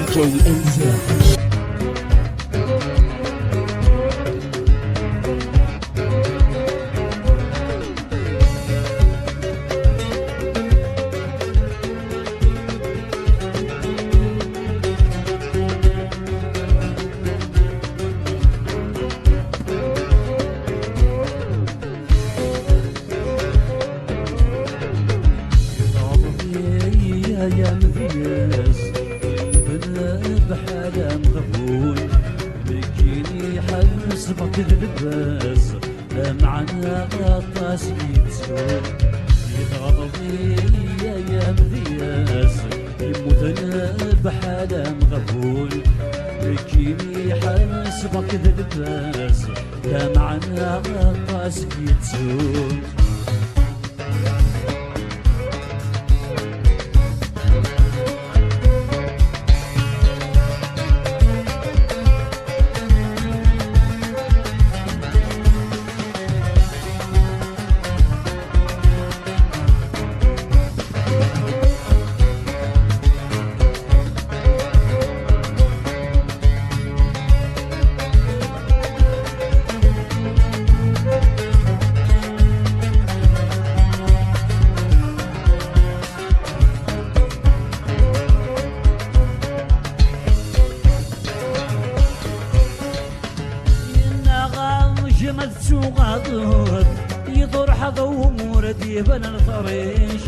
DJ NZ. يا مذياس بحالة مغبون بكيني حلس بك اللباس معنا غطاس يتسون يتغضبي يا مذياس يموتنا بحالة مغبون بكيني حلس بك اللباس معنا غطاس يتسون جمد سوغاضر يضر حظو مورد يبنى الفريش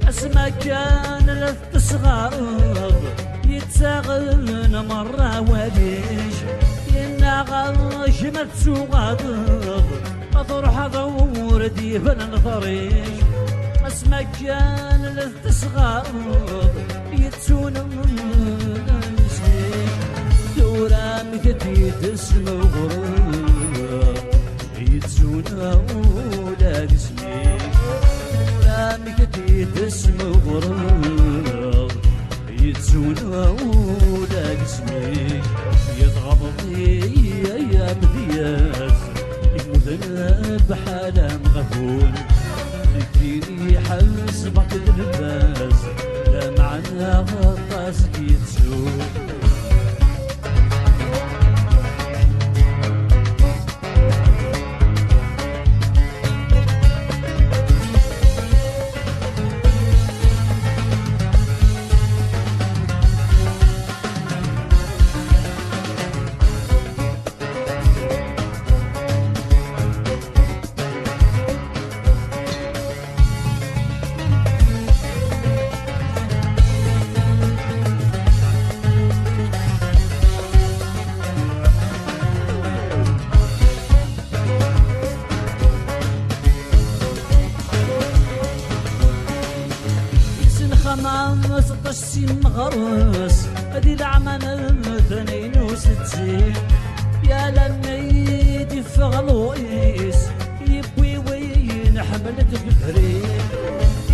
اسما كان لث صغار يتساغن مرة وليش ينغى جمد سوغاضر يضر حظو مورد يبنى الفريش اسما كان لث صغار يتسون دورا مثل تسمى غرور يتسونا ولاد اسميك رامي كتيت اسم غراب يتسونا ولاد اسميك يتغضبي يا مذياس يموتنا بحالة مغفول يديني حلس بك اللباس لا معنا غطاس يتسون خمام 16 سين مغرس هذي العمانة 62 يا لميت فغلويس يبوي وين حملت بفريق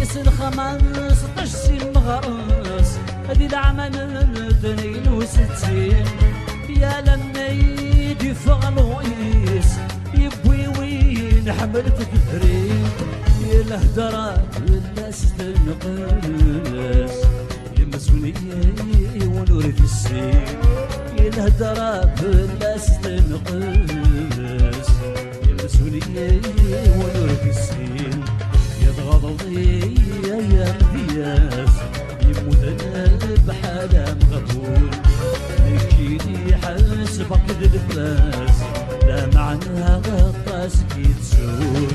يسن خمام 16 سين مغرس هذي العمانة 62 يا لميت فغلويس يبوي وين حملت بفريق الهدرة والناس تنقاس المسؤولية ونور في السين الهدرة والناس تنقاس المسؤولية ونور في السين يضغط يا مدياس يموت انا بحالة مغبون نكيدي حاسبك للباس لا معناها غطاس كي تسول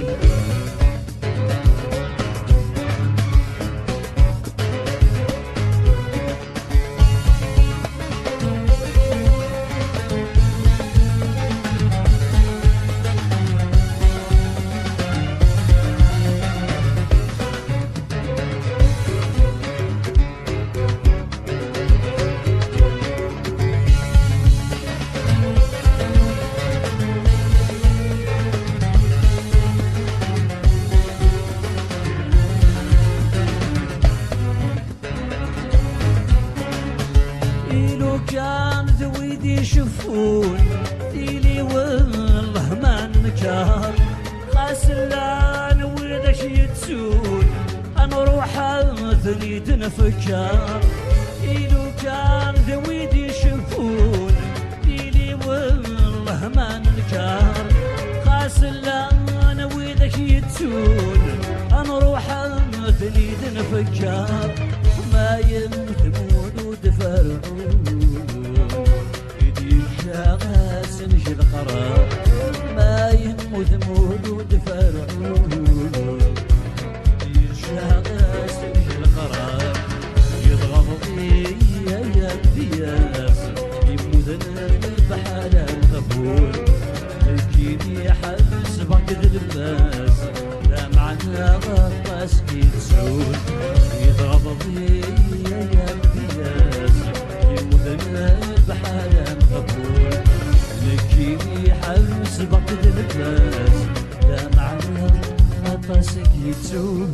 كان ذويدي يشوفون ديلي والله ما نكار خاسلان ويدش يتسون نروح ثريد نفكر إلو كان ذويدي يشوفون ديلي والله ما نكار خاسلان ويدش يتسون نروح ثريد نفكر ما يمتمون ودفرعون شاغاس نجي القرار ما يموت ثمود ودفرعون شاغاس نجي القرار يضغط يا دياس يموت انا بحالة القبول تجيني حسبك اللباس لا معنى غطاس كي تسول يضغط يا دياس يموت انا بحالة القبول نكيني حسبك اللباس لا معنى غطاس كي تسول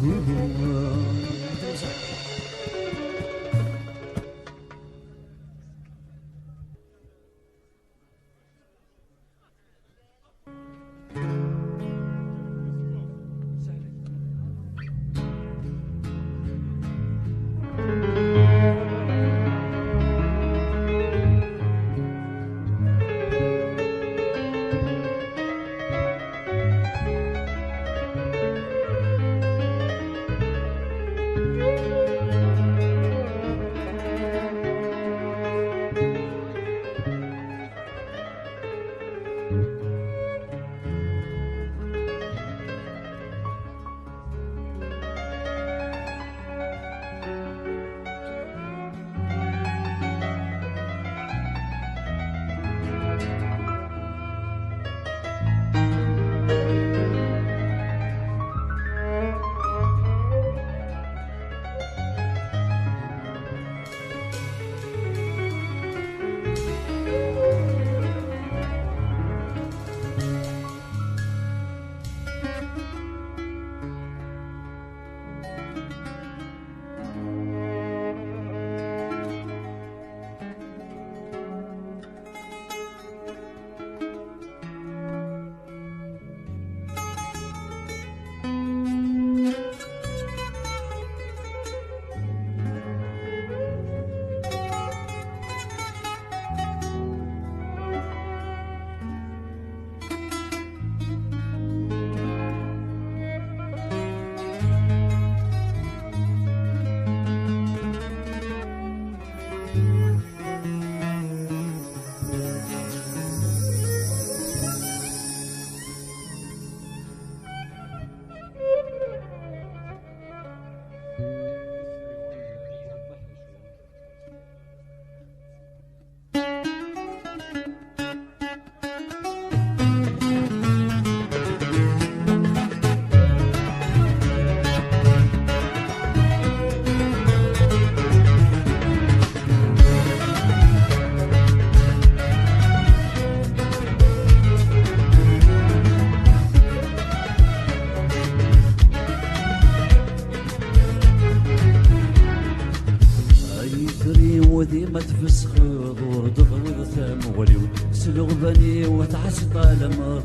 وذي ما تفسخ ضور ضغ وثام وليو سلغ بني وتحس طالما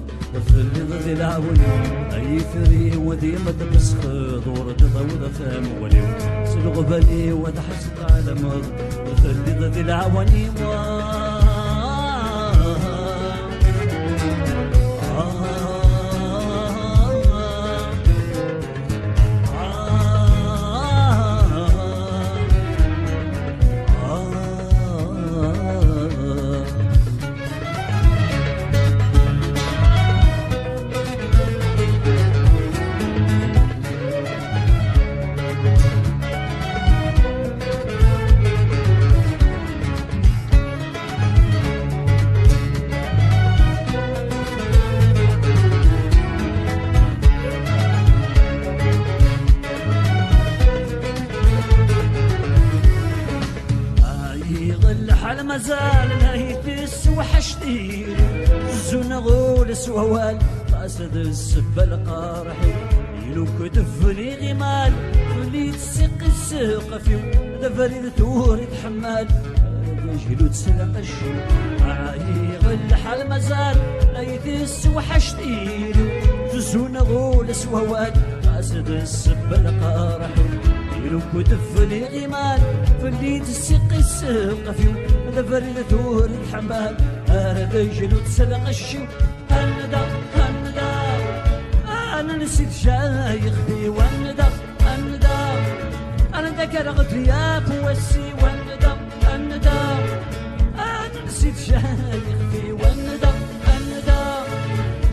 في اللي ضد العوني اي ثري ودي ما تبسخ دور تطول فهم ولي سلغ بالي وتحس طالما في اللي ضد العوني مازال نهيتس وحشتي زونا غولس ووال قاصد السبة القارحي يلو كتفني غمال خلي تسق الساق فيو دفري ثور يتحمل جيلو تسلق الشو عايغ الحال مازال نهيتس وحشتي زونا غولس ووال قاصد السبة القارحي يلو كتفني غمال خلي تسق الساق فيو دفري ثور الحمال هذا جلو تسلق الشو هندا انا نسيت شايخ في وندا انا ذكرت يا بوسي وندا انا نسيت شايخ في وندا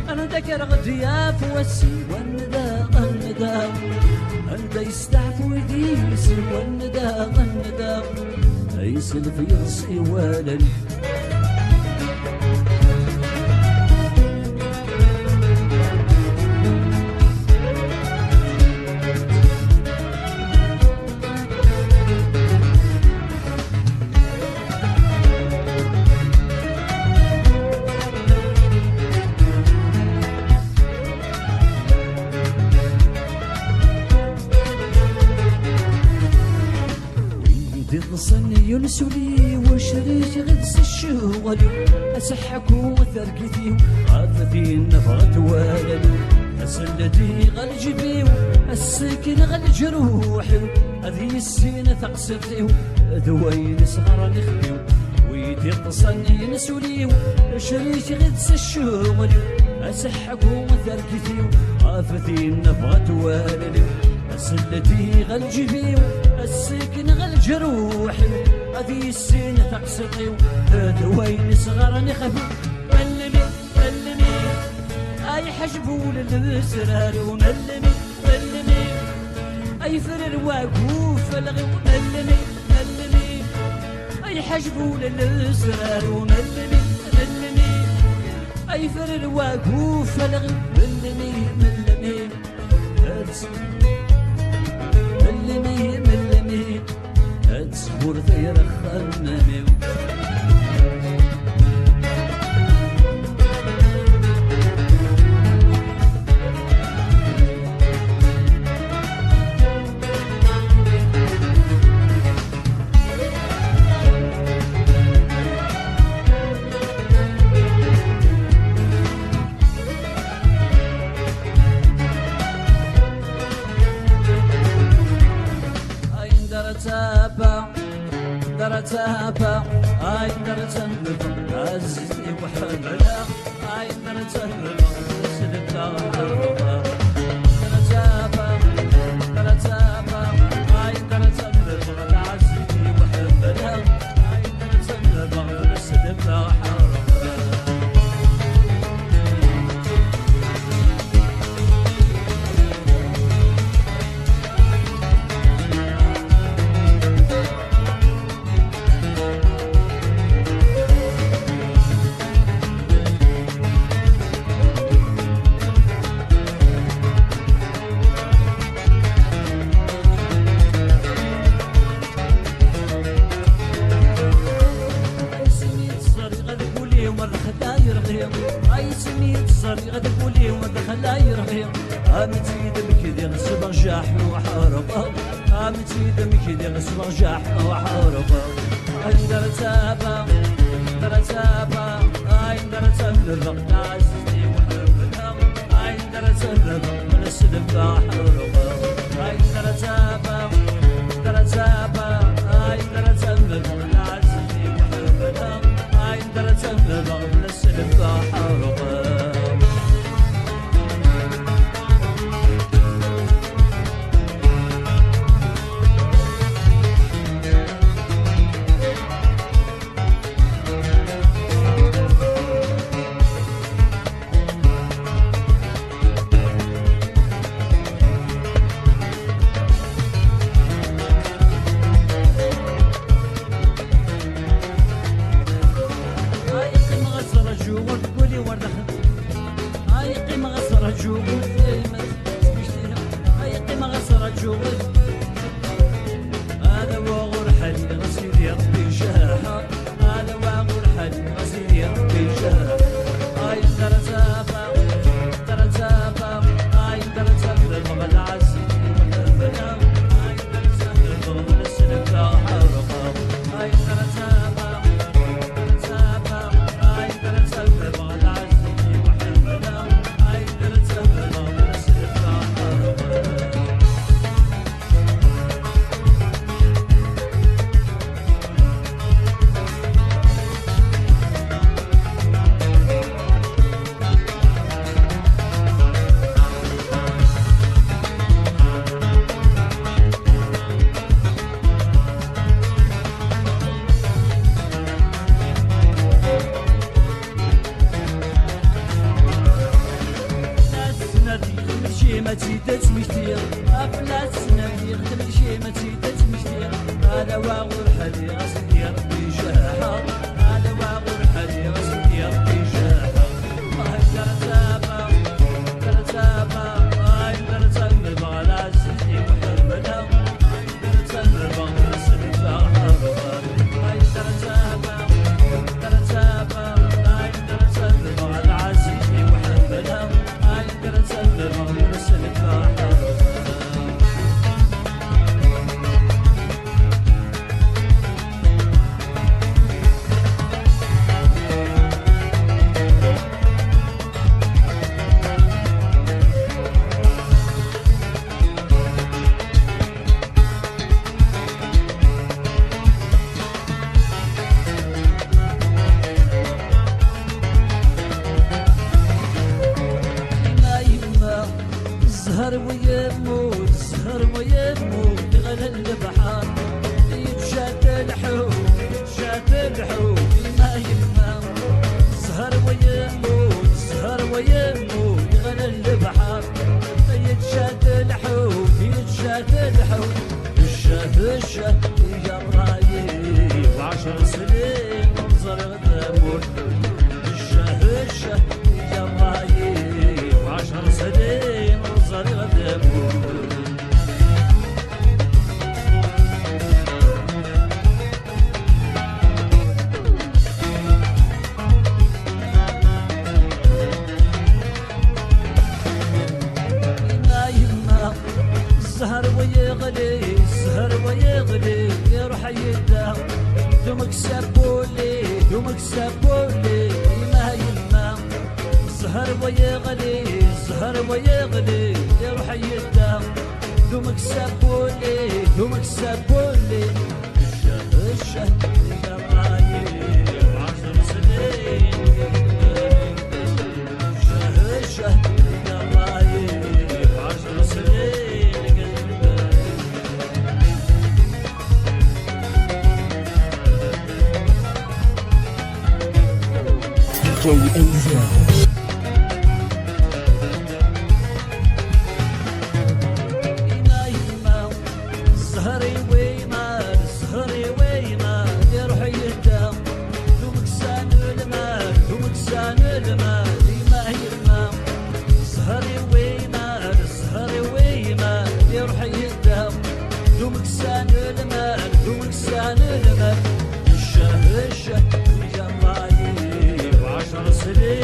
انا ذكرت يا بوسي وندا انت يستعفو يديسي وندا يسل في راسي ولا تصني ينسولي وشريش غدس الشغل أسحك وثرقتي غافتي النفغة والدي أسلتي غالجبي السكن غالجروحي هذه السينة تقصدي ذوين صغار نخبيو ويدي تصني ينسولي وشريش غدس الشغل أسحك وثرقتي غافتي النفغة والدي أسلتي غالجبي السكن غالجروحي هذه السنة تقسطي ذوين صغار نخبي ملمي أي حجبوا للسرار وملمي أي فرر واقوف الغي ملمي أي حجبوا للسرار وملمي أي فرر واقوف الغي ملمي تصبر ثير خمامي درتابا اي درتنبا عزيزي وحملا اي درتنبا سلبتا وحربا درتابا اي درتنبا عزيزي وحملا اي درتنبا سلبتا وحربا امتي دمك ذي غصب جاح وحاربه امتي دمك ذي غصب جاح وحاربه درتابا درت الرق عزيزي وحرمتها هاي درت الرق من السلفاح ورقا هاي درت ابا درت ابا هاي درت الرق عزيزي وحرمتها هاي درت الرق من السلفاح ورقا هذا واغور حلي غسيل يا ربي شاحة هذا واغور حلي غسيل يا ربي شاحة هاي درزابة درزابة هاي درزابة المغل عزيزي وحرمنا هاي درزابة المغل السلفة حرقة هاي درزابة درزابة هاي درزابة المغل عزيزي وحرمنا هاي درزابة المغل السلفة حرقة ما تيدت مشتير أفلات سنادي خدم شي ما تيدت مشتير هذا واغور حدي غسل يا ربي شاحة هذا واغور حدي غسل يا ربي شاحة هاي درزابة درزابة هاي درزابة المغل عزيزي وحرمتها هاي درزابة المغل السلفة حرمتها هاي درزابة درزابة هاي درزابة المغل عزيزي وحرمتها هاي درزابة المغل السلفة حرمتها الزهر ويمو الزهر ويمو يغلى البحر يتشات الحوت يتشات الحوت ما يما الزهر ويمو الزهر ويمو يغلى البحر يتشات الحوت يتشات الحوت الشه يا رايي وعشر سنين منظر غدامون الشه يا رايي وعشر سنين الزهر ويغلي الزهر ويغلي يروح يده دومك سبولي دومك سبولي ما يما الزهر ويغلي الزهر ويغلي يروح يده دومك سبولي دومك سبولي الشه يا رايي وعشر سنين الشه يا رايي وعشر سنين DJ Asia. الزهري ويمال الزهري ويمال يروح يهدى دومك سان المال دومك سان المال ما يما الزهري ويمال الزهري ويمال يروح يهدى دومك سان المال دومك سان المال الشه يا رايي وعشر سنين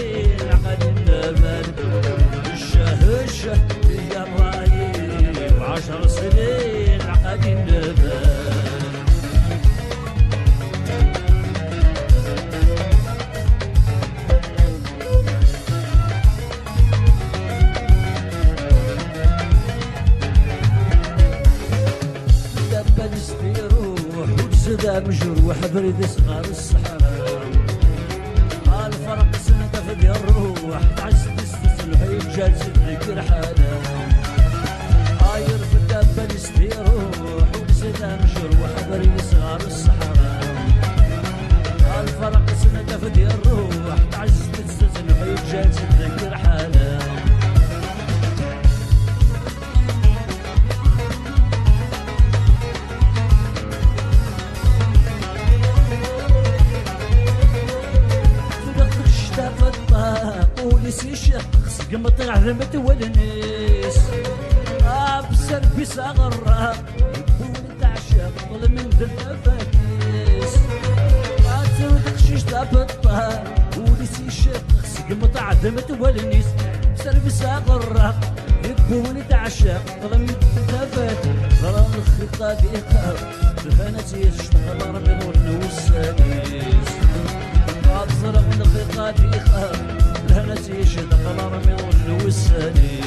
سدا مجروح بريد صغار الصحراء الفرق سنة في الروح تعز تستسلح يجالس الذكر حاله عاير في الدابة يروح وسدا مجروح بريد صغار الصحراء الفرق سنة في الروح تعز تستسلح يجالس الذكر حاله وليسي شخص قمت عرمت والنيس ابسر في صغرة يبون تعشق ظلم من ذنبكيس اتردك شيش تابطة وليسي شخص قمت عرمت والنيس ابسر في صغرة يبون تعشق ظلم من ذنبكيس ظلم الخطة بيقر الهنتي اشتغل ربي والنوسانيس ابصر من الخطة بيقر الهنتي شدق رمي والنوسانيس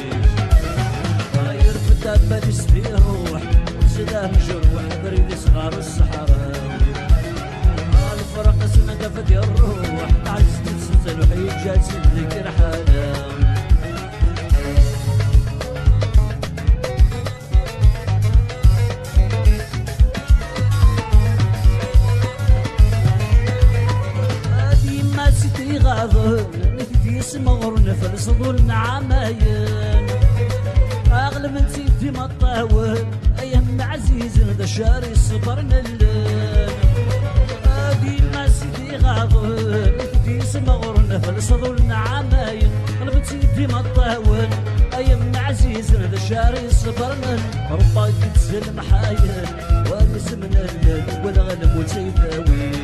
طاير في الدابة يسفي روح وسدا مجروح بريد صغار الصحراء الفرق سنة فدي الروح تعز تتسلسل وحيد جالس الذكر حاله غاضب نفدي سمغر نفل صدور عماين اغلب نسيتي ما طاول ايام عزيز ذا شاري صبرنا الليل هادي ما سيدي غاضب نفدي سمغر نفل صدور عماين اغلب نسيتي ما طاول ايام عزيز ذا شاري صبرنا رباك تسلم حايل ونسمنا الليل ولا غلب وتسيداوي